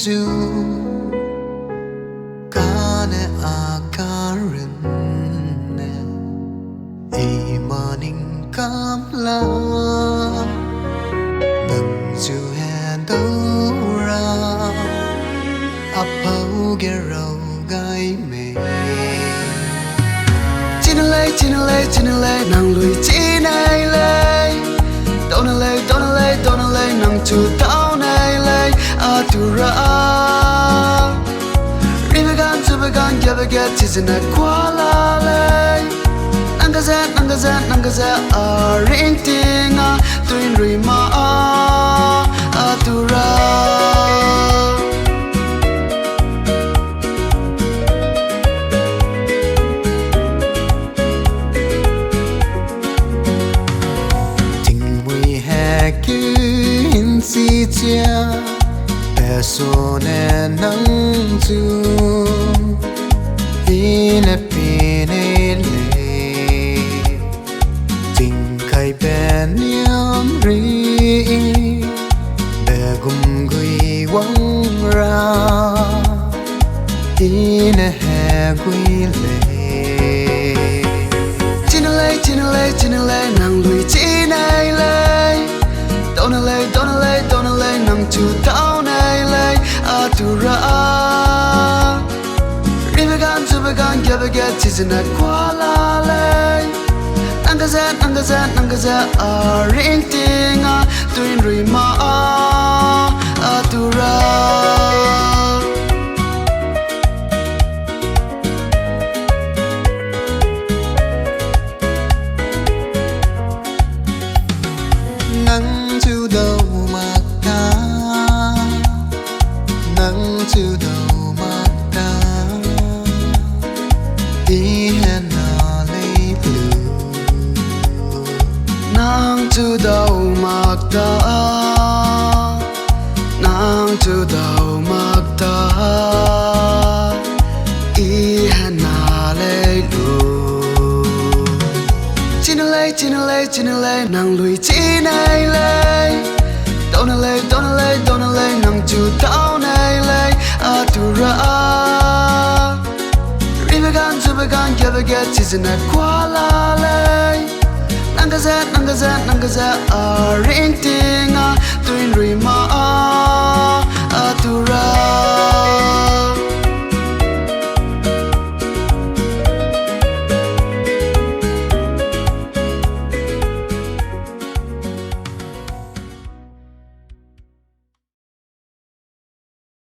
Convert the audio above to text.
Mijeu Kane akarin Imaning kamla Nang du Atura Apau gerau Daime Chinale nang lui chinai Donale nang chu tao nai lay Atura Ribegan subegan gebeget chizina kwala lay Nangazet ring tinga tuin rima Atura si chia persone nang tu ine pine le ting kai ben yam ri begum gui wang ra ine he gui le chinale nang lui chinai le Donale nang chu tao nai lay Atura Ribegan subegan gebeget chizina kwala lay Nangazet ring tinga tuin rima Atura Nang chu đâu mà ta Nang chu đâu mà ta Đi hẹn nà lấy blue Nang chu đâu mà ta Nang chu đâu mà ta Đi hẹn nà lấy blue Chinale nang lui chinai lay Donale nang chu tao nai lay Atura Ribegan subegan gebeget chizina kwala lay Nangazet ring tinga